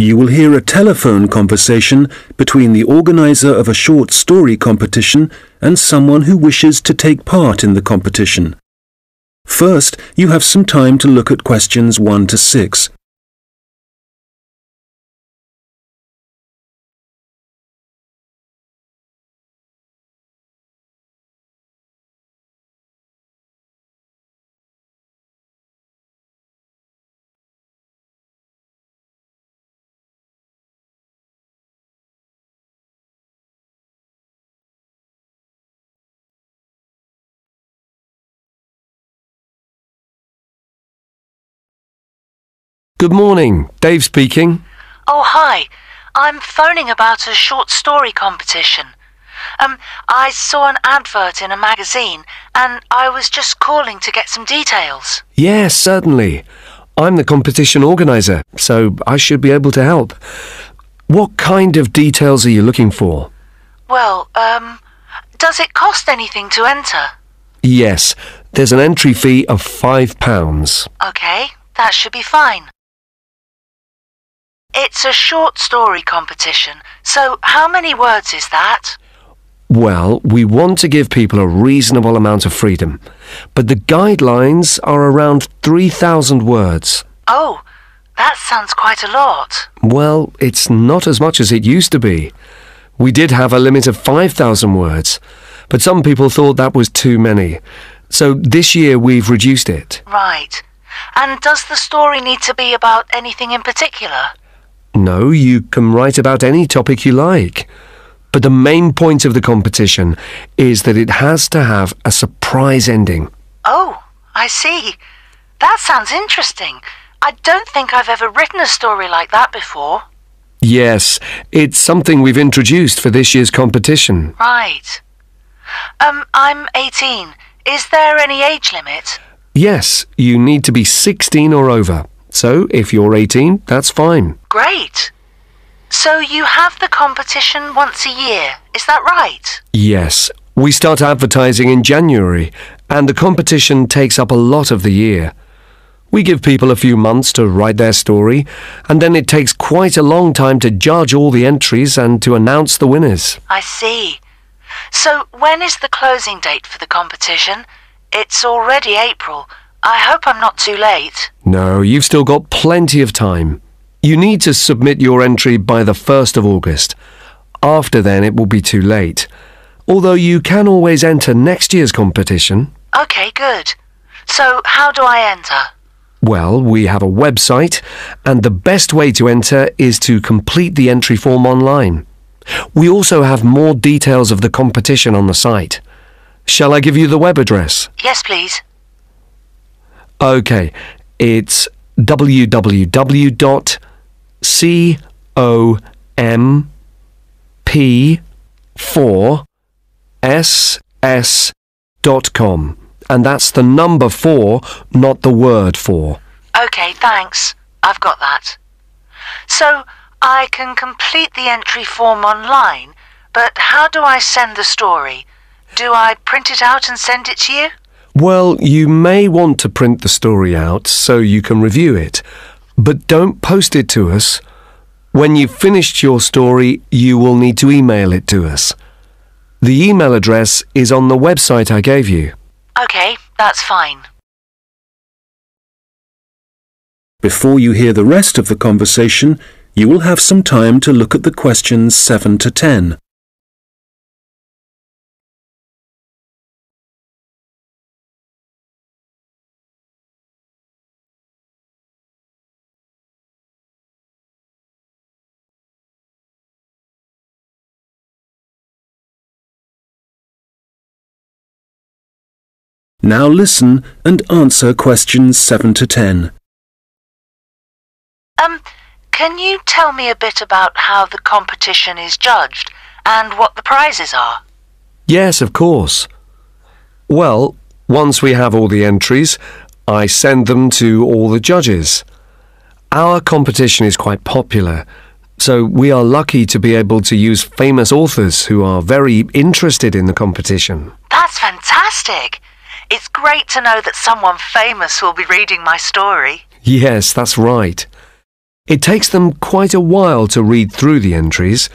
You will hear a telephone conversation between the organizer of a short story competition and someone who wishes to take part in the competition. First, you have some time to look at questions 1 to 6. Good morning, Dave speaking. Oh, hi. I'm phoning about a short story competition. I saw an advert in a magazine and I was just calling to get some details. Yes, certainly. I'm the competition organizer, so I should be able to help. What kind of details are you looking for? Well, does it cost anything to enter? Yes, there's an entry fee of £5. Okay, that should be fine. It's a short story competition, so how many words is that? Well, we want to give people a reasonable amount of freedom, but the guidelines are around 3,000 words. Oh, that sounds quite a lot. Well, it's not as much as it used to be. We did have a limit of 5,000 words, but some people thought that was too many. So this year we've reduced it. Right. And does the story need to be about anything in particular? No, you can write about any topic you like. But the main point of the competition is that it has to have a surprise ending. Oh, I see. That sounds interesting. I don't think I've ever written a story like that before. Yes, it's something we've introduced for this year's competition. Right. I'm 18. Is there any age limit? Yes, you need to be 16 or over. So, if you're 18, that's fine. Great. So you have the competition once a year, is that right? Yes. We start advertising in January, and the competition takes up a lot of the year. We give people a few months to write their story, and then it takes quite a long time to judge all the entries and to announce the winners. I see. So when is the closing date for the competition? It's already April. I hope I'm not too late. No, you've still got plenty of time. You need to submit your entry by the 1st of August. After then, it will be too late. Although you can always enter next year's competition. Okay, good. So how do I enter? Well, we have a website, and the best way to enter is to complete the entry form online. We also have more details of the competition on the site. Shall I give you the web address? Yes, please. Okay, it's www.comp4ss.com, and that's the number 4, not the word 4. Okay, thanks. I've got that. So I can complete the entry form online, but how do I send the story? Do I print it out and send it to you? Well, you may want to print the story out so you can review it, but don't post it to us. When you've finished your story, you will need to email it to us. The email address is on the website I gave you. Okay, that's fine. Before you hear the rest of the conversation, you will have some time to look at the questions 7 to 10. Now listen and answer questions 7 to 10. Can you tell me a bit about how the competition is judged and what the prizes are? Yes, of course. Well, once we have all the entries, I send them to all the judges. Our competition is quite popular, so we are lucky to be able to use famous authors who are very interested in the competition. That's fantastic! It's great to know that someone famous will be reading my story. Yes, that's right. It takes them quite a while to read through the entries,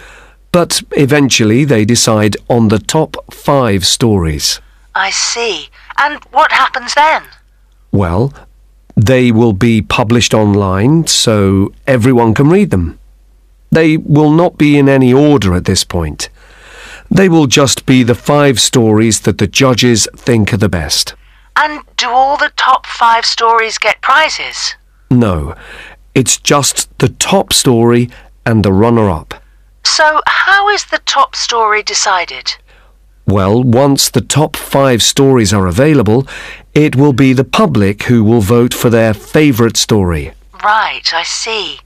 but eventually they decide on the top 5 stories. I see. And what happens then? Well, they will be published online so everyone can read them. They will not be in any order at this point. They will just be the 5 stories that the judges think are the best. And do all the top 5 stories get prizes? No, it's just the top story and the runner-up. So how is the top story decided? Well, once the top 5 stories are available, it will be the public who will vote for their favourite story. Right, I see.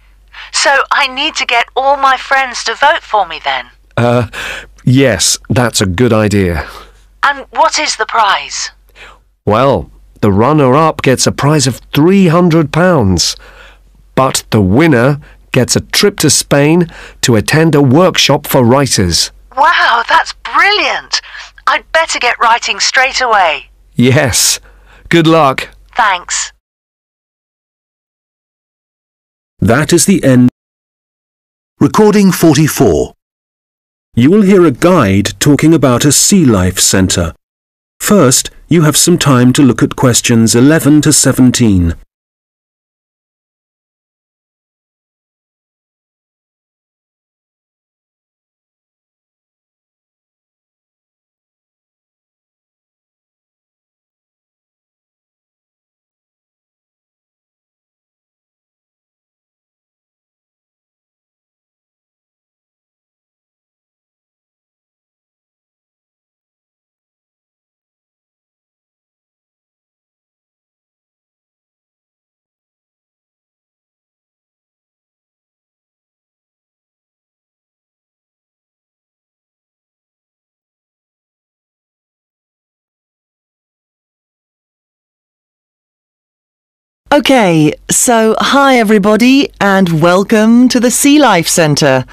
So I need to get all my friends to vote for me then? Yes, that's a good idea. And what is the prize? Well, the runner-up gets a prize of £300, but the winner gets a trip to Spain to attend a workshop for writers. Wow, that's brilliant! I'd better get writing straight away. Yes. Good luck. Thanks. That is the end. Recording 44. You will hear a guide talking about a sea life centre. First, you have some time to look at questions 11 to 17. Okay, so hi everybody and welcome to the Sea Life Centre.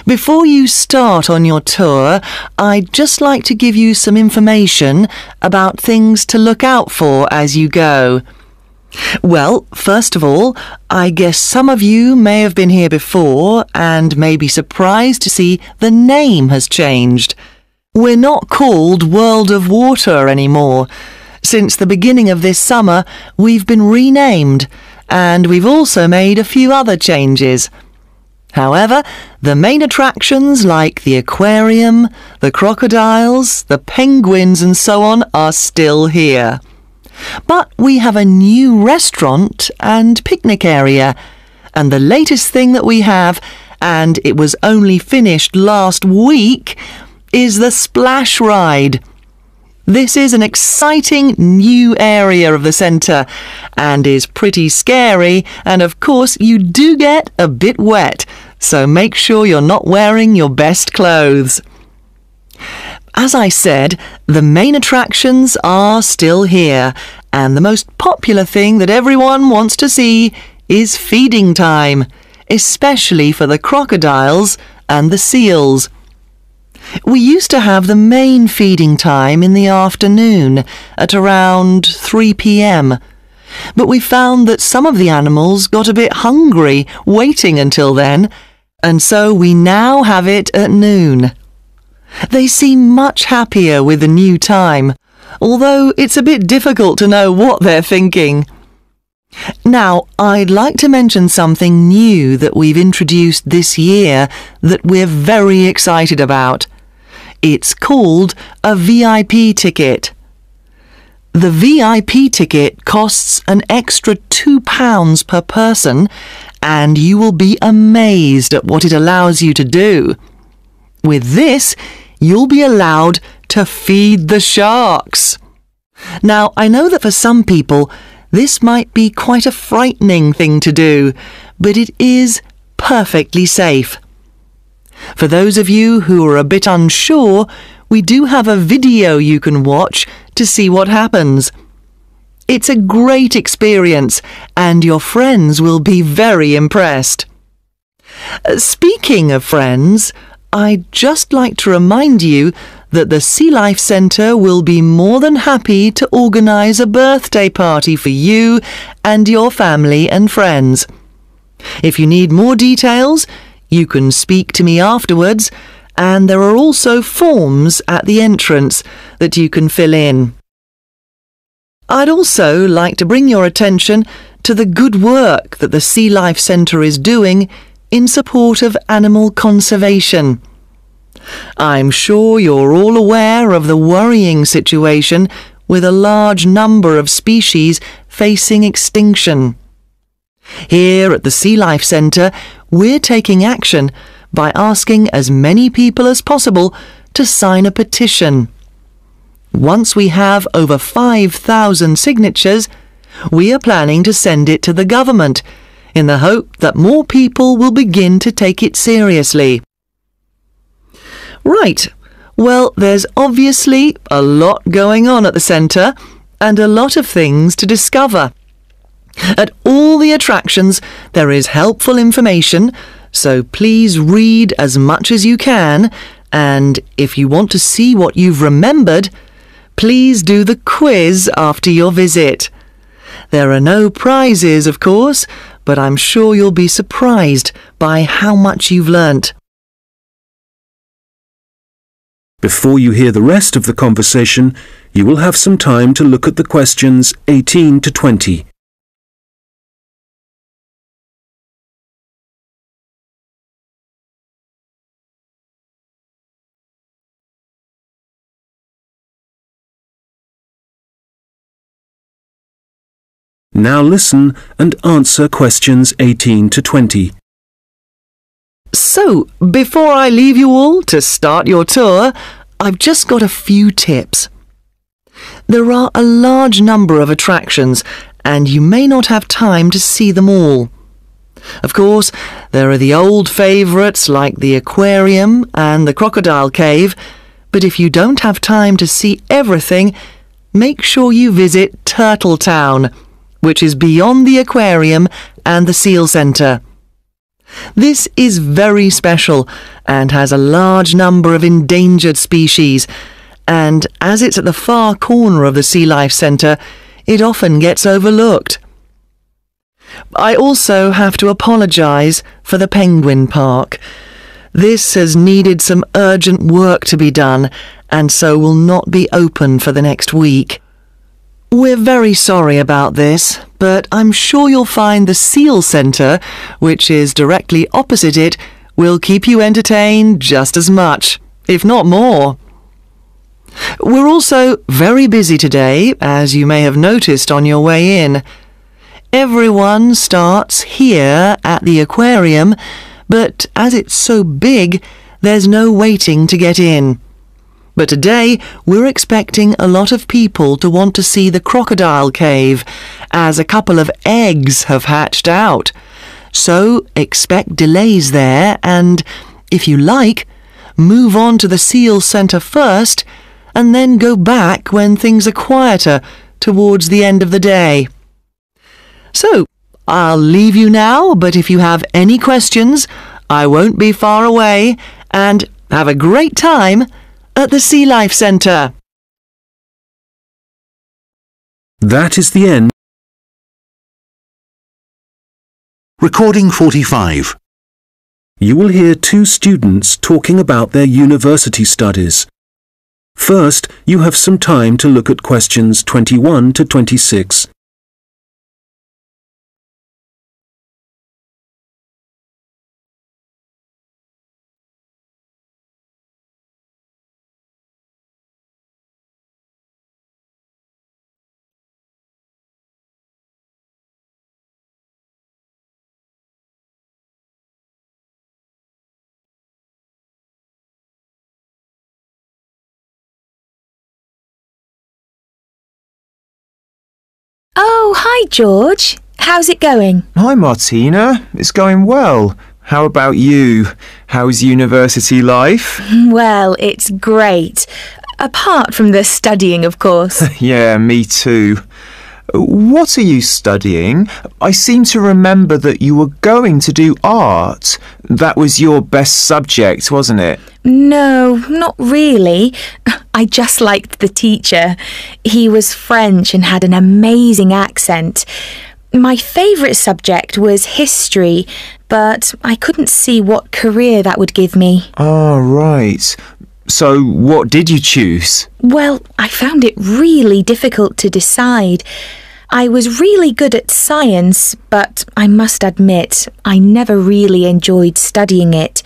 Before you start on your tour, I'd just like to give you some information about things to look out for as you go. Well, first of all, I guess some of you may have been here before and may be surprised to see the name has changed. We're not called World of Water anymore. Since the beginning of this summer, we've been renamed, and we've also made a few other changes. However, the main attractions like the aquarium, the crocodiles, the penguins and so on are still here. But we have a new restaurant and picnic area, and the latest thing that we have, and it was only finished last week, is the splash ride. This is an exciting new area of the centre and is pretty scary, and of course you do get a bit wet, so make sure you're not wearing your best clothes. As I said, the main attractions are still here, and the most popular thing that everyone wants to see is feeding time, especially for the crocodiles and the seals. We used to have the main feeding time in the afternoon at around 3 p.m. But we found that some of the animals got a bit hungry waiting until then, and so we now have it at noon. They seem much happier with the new time, although it's a bit difficult to know what they're thinking. Now, I'd like to mention something new that we've introduced this year that we're very excited about. It's called a VIP ticket. The VIP ticket costs an extra £2 per person, and you will be amazed at what it allows you to do. With this, you'll be allowed to feed the sharks. Now, I know that for some people, this might be quite a frightening thing to do, but it is perfectly safe. For those of you who are a bit unsure, we do have a video you can watch to see what happens. It's a great experience, and your friends will be very impressed. Speaking of friends, I'd just like to remind you that the Sea Life Centre will be more than happy to organise a birthday party for you and your family and friends. If you need more details, you can speak to me afterwards, and there are also forms at the entrance that you can fill in. I'd also like to bring your attention to the good work that the Sea Life Centre is doing in support of animal conservation. I'm sure you're all aware of the worrying situation with a large number of species facing extinction. Here at the Sea Life Centre, we're taking action by asking as many people as possible to sign a petition. Once we have over 5,000 signatures, we are planning to send it to the government in the hope that more people will begin to take it seriously. Right, well, there's obviously a lot going on at the centre and a lot of things to discover. At all the attractions, there is helpful information, so please read as much as you can, and if you want to see what you've remembered, please do the quiz after your visit. There are no prizes, of course, but I'm sure you'll be surprised by how much you've learnt. Before you hear the rest of the conversation, you will have some time to look at the questions 18 to 20. Now listen and answer questions 18 to 20. So, before I leave you all to start your tour, I've just got a few tips. There are a large number of attractions, and you may not have time to see them all. Of course, there are the old favourites like the aquarium and the crocodile cave, but if you don't have time to see everything, make sure you visit Turtle Town, which is beyond the aquarium and the seal centre. This is very special and has a large number of endangered species, and as it's at the far corner of the Sea Life Centre, it often gets overlooked. I also have to apologise for the Penguin Park. This has needed some urgent work to be done, and so will not be open for the next week. We're very sorry about this, but I'm sure you'll find the Seal Centre, which is directly opposite it, will keep you entertained just as much, if not more. We're also very busy today, as you may have noticed on your way in. Everyone starts here at the aquarium, but as it's so big, there's no waiting to get in. But today, we're expecting a lot of people to want to see the crocodile cave, as a couple of eggs have hatched out. So expect delays there and, if you like, move on to the Seal Centre first and then go back when things are quieter towards the end of the day. So, I'll leave you now, but if you have any questions, I won't be far away, and have a great time at the Sea Life Centre. That is the end. Recording 45. You will hear two students talking about their university studies. First, you have some time to look at questions 21 to 26. Oh, hi George. How's it going? Hi Martina, it's going well. How about you? How's university life? Well, it's great. Apart from the studying, of course. Yeah, me too. What are you studying? I seem to remember that you were going to do art. That was your best subject, wasn't it? No, not really. I just liked the teacher. He was French and had an amazing accent. My favourite subject was history, but I couldn't see what career that would give me. Ah, right. So what did you choose? Well, I found it really difficult to decide. I was really good at science, but I must admit, I never really enjoyed studying it.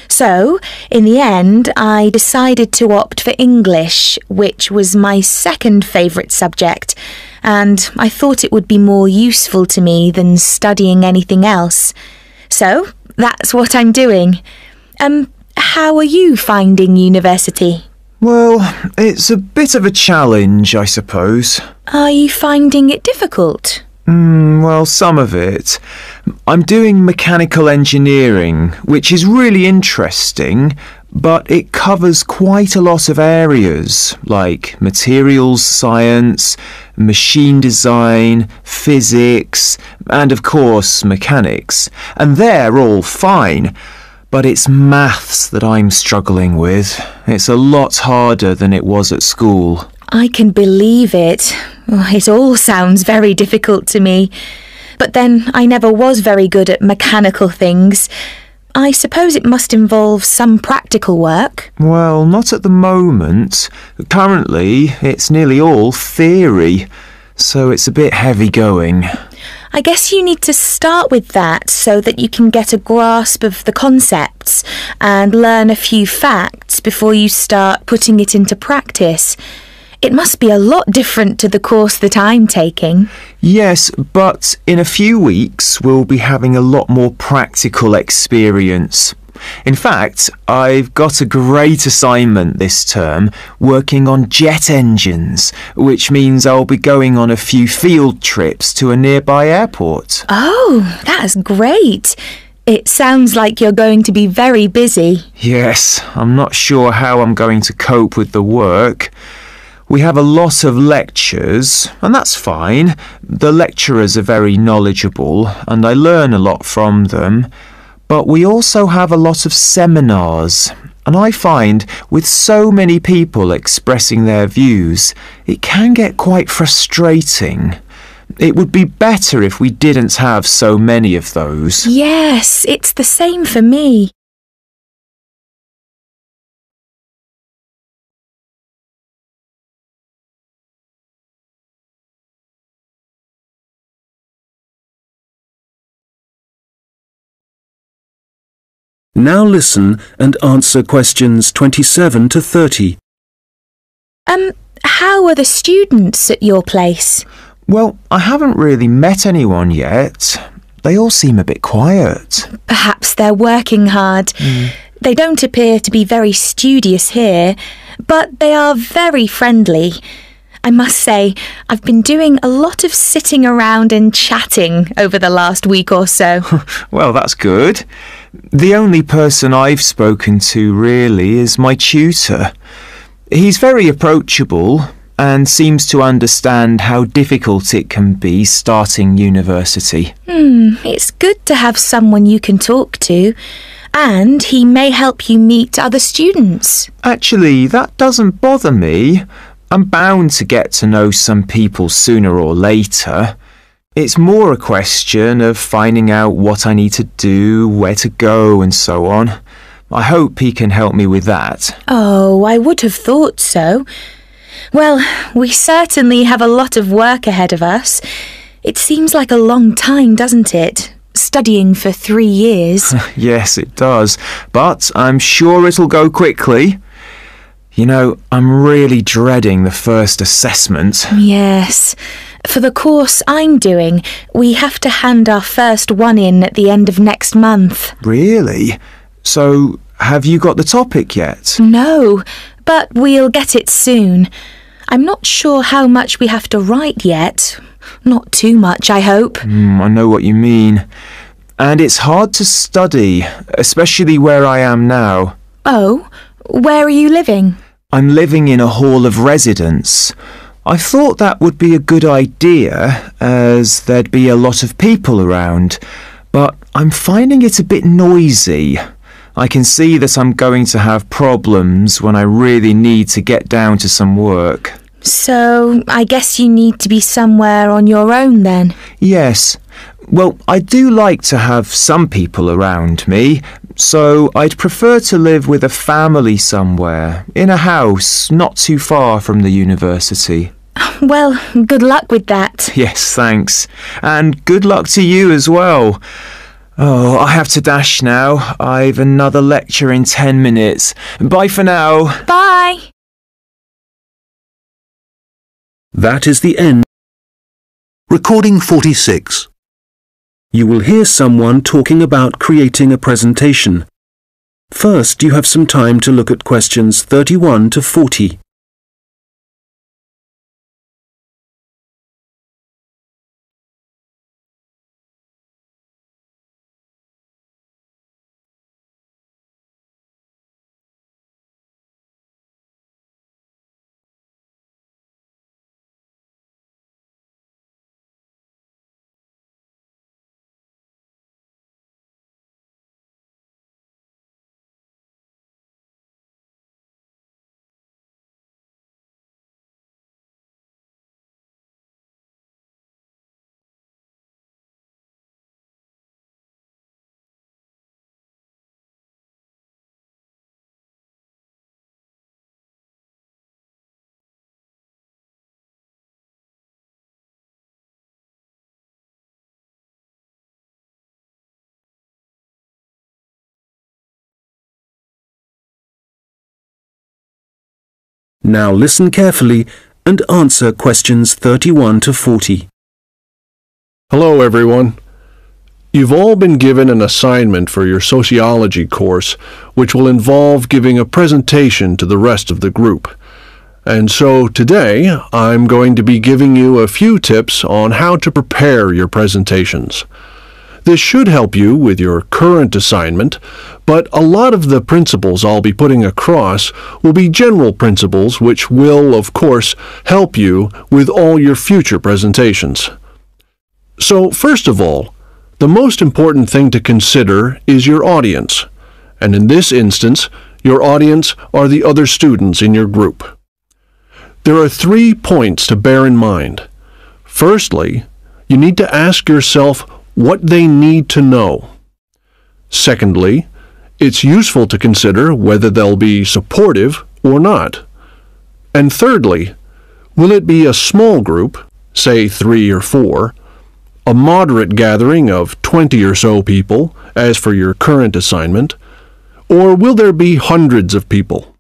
So, in the end, I decided to opt for English, which was my second favourite subject, and I thought it would be more useful to me than studying anything else. So, that's what I'm doing. How are you finding university? Well, it's a bit of a challenge, I suppose. Are you finding it difficult? Well, some of it. I'm doing mechanical engineering, which is really interesting, but it covers quite a lot of areas, like materials science, machine design, physics, and of course mechanics. And they're all fine. But it's maths that I'm struggling with. It's a lot harder than it was at school. I can believe it. It all sounds very difficult to me. But then I never was very good at mechanical things. I suppose it must involve some practical work. Well, not at the moment. Currently, it's nearly all theory, so it's a bit heavy going. I guess you need to start with that so that you can get a grasp of the concepts and learn a few facts before you start putting it into practice. It must be a lot different to the course that I'm taking. Yes, but in a few weeks we'll be having a lot more practical experience. In fact, I've got a great assignment this term working on jet engines, which means I'll be going on a few field trips to a nearby airport. Oh, that's great. It sounds like you're going to be very busy. Yes, I'm not sure how I'm going to cope with the work. We have a lot of lectures, and that's fine. The lecturers are very knowledgeable, and I learn a lot from them. But we also have a lot of seminars, and I find with so many people expressing their views, it can get quite frustrating. It would be better if we didn't have so many of those. Yes, it's the same for me. Now listen and answer questions 27 to 30. How are the students at your place? Well, I haven't really met anyone yet. They all seem a bit quiet. Perhaps they're working hard. They don't appear to be very studious here, but they are very friendly. I must say, I've been doing a lot of sitting around and chatting over the last week or so. Well, that's good. The only person I've spoken to really is my tutor. He's very approachable and seems to understand how difficult it can be starting university. It's good to have someone you can talk to, and he may help you meet other students. Actually, that doesn't bother me. I'm bound to get to know some people sooner or later. It's more a question of finding out what I need to do, where to go and so on. I hope he can help me with that. Oh, I would have thought so. Well, we certainly have a lot of work ahead of us. It seems like a long time, doesn't it? Studying for 3 years. Yes, it does. But I'm sure it'll go quickly. You know, I'm really dreading the first assessment. Yes. For the course I'm doing, we have to hand our first one in at the end of next month. Really? So, have you got the topic yet? No, but we'll get it soon. I'm not sure how much we have to write yet. Not too much, I hope. I know what you mean. And it's hard to study, especially where I am now. Oh, where are you living? I'm living in a hall of residence. I thought that would be a good idea, as there'd be a lot of people around, but I'm finding it a bit noisy. I can see that I'm going to have problems when I really need to get down to some work. So, I guess you need to be somewhere on your own then? Yes. Well, I do like to have some people around me, so I'd prefer to live with a family somewhere, in a house not too far from the university. Well, good luck with that. Yes, thanks. And good luck to you as well. Oh, I have to dash now. I've another lecture in 10 minutes. Bye for now. Bye. That is the end. Recording 46. You will hear someone talking about creating a presentation. First, you have some time to look at questions 31 to 40. Now listen carefully and answer questions 31 to 40. Hello, everyone. You've all been given an assignment for your sociology course, which will involve giving a presentation to the rest of the group. And so today, I'm going to be giving you a few tips on how to prepare your presentations. This should help you with your current assignment, but a lot of the principles I'll be putting across will be general principles which will, of course, help you with all your future presentations. So, first of all, the most important thing to consider is your audience, and in this instance, your audience are the other students in your group. There are 3 points to bear in mind. Firstly, you need to ask yourself what they need to know. Secondly, it's useful to consider whether they'll be supportive or not. And thirdly, will it be a small group, say 3 or 4, a moderate gathering of 20 or so people, as for your current assignment, or will there be hundreds of people?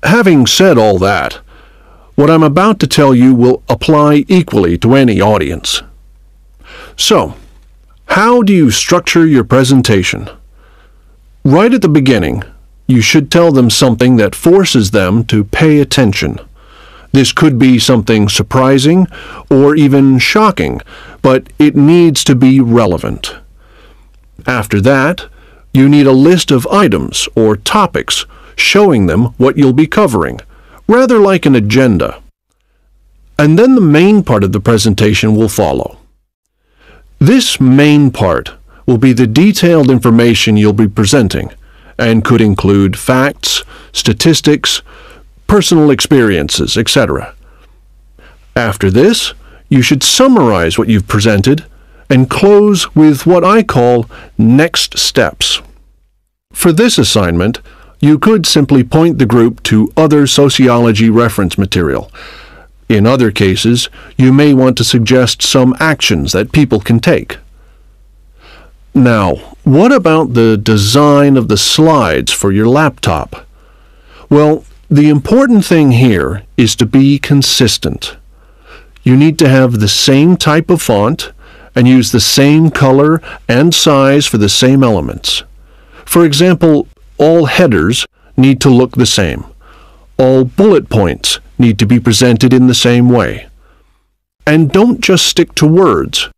Having said all that, what I'm about to tell you will apply equally to any audience. So, how do you structure your presentation? Right at the beginning, you should tell them something that forces them to pay attention. This could be something surprising or even shocking, but it needs to be relevant. After that, you need a list of items or topics showing them what you'll be covering, rather like an agenda. And then the main part of the presentation will follow. This main part will be the detailed information you'll be presenting, and could include facts, statistics, personal experiences, etc. After this, you should summarize what you've presented and close with what I call next steps. For this assignment, you could simply point the group to other sociology reference material. In other cases, you may want to suggest some actions that people can take. Now, what about the design of the slides for your laptop? Well, the important thing here is to be consistent. You need to have the same type of font and use the same color and size for the same elements. For example, all headers need to look the same. All bullet points need to be presented in the same way. And don't just stick to words.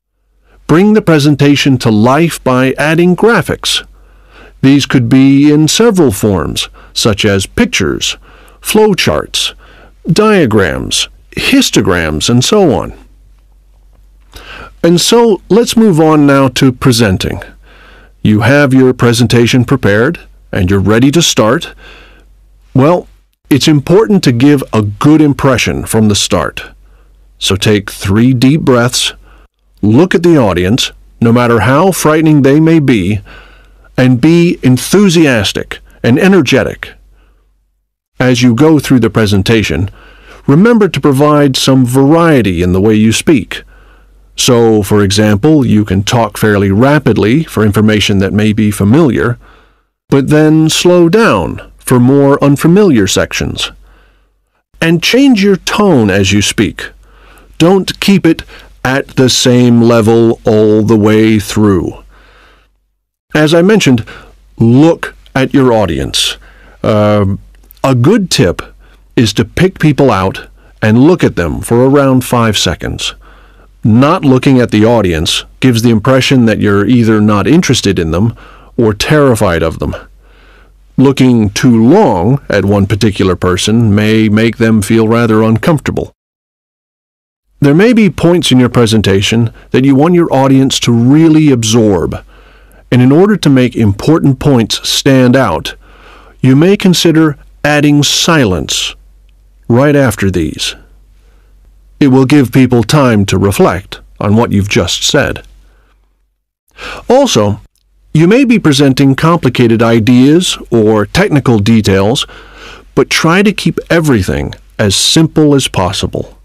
Bring the presentation to life by adding graphics. These could be in several forms, such as pictures, flowcharts, diagrams, histograms, and so on. And so let's move on now to presenting. You have your presentation prepared, and you're ready to start, well, it's important to give a good impression from the start. So take 3 deep breaths, look at the audience, no matter how frightening they may be, and be enthusiastic and energetic. As you go through the presentation, remember to provide some variety in the way you speak. So, for example, you can talk fairly rapidly for information that may be familiar, but then slow down for more unfamiliar sections. And change your tone as you speak. Don't keep it at the same level all the way through. As I mentioned, look at your audience. A good tip is to pick people out and look at them for around 5 seconds. Not looking at the audience gives the impression that you're either not interested in them or terrified of them. Looking too long at one particular person may make them feel rather uncomfortable. There may be points in your presentation that you want your audience to really absorb, and in order to make important points stand out, you may consider adding silence right after these. It will give people time to reflect on what you've just said. Also, you may be presenting complicated ideas or technical details, but try to keep everything as simple as possible.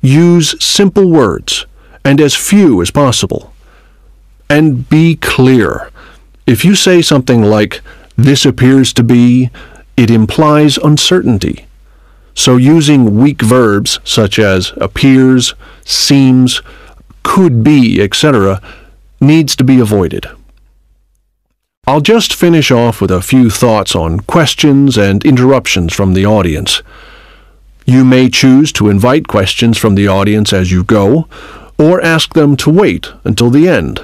Use simple words and as few as possible. And be clear. If you say something like, "This appears to be," it implies uncertainty. So using weak verbs such as appears, seems, could be, etc. needs to be avoided. I'll just finish off with a few thoughts on questions and interruptions from the audience. You may choose to invite questions from the audience as you go, or ask them to wait until the end.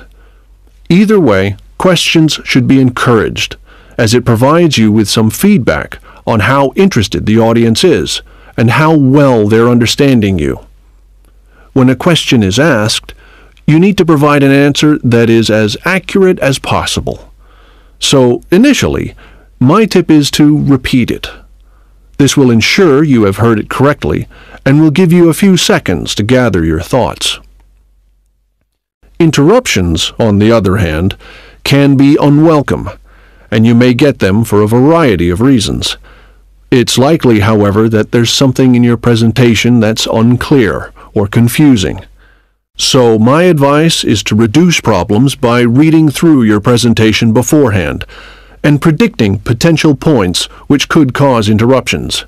Either way, questions should be encouraged, as it provides you with some feedback on how interested the audience is and how well they're understanding you. When a question is asked, you need to provide an answer that is as accurate as possible. So, initially, my tip is to repeat it. This will ensure you have heard it correctly and will give you a few seconds to gather your thoughts. Interruptions, on the other hand, can be unwelcome, and you may get them for a variety of reasons. It's likely, however, that there's something in your presentation that's unclear or confusing. So my advice is to reduce problems by reading through your presentation beforehand and predicting potential points which could cause interruptions.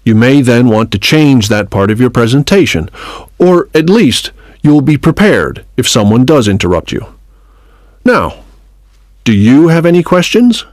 You may then want to change that part of your presentation, or at least you'll be prepared if someone does interrupt you. Now, do you have any questions?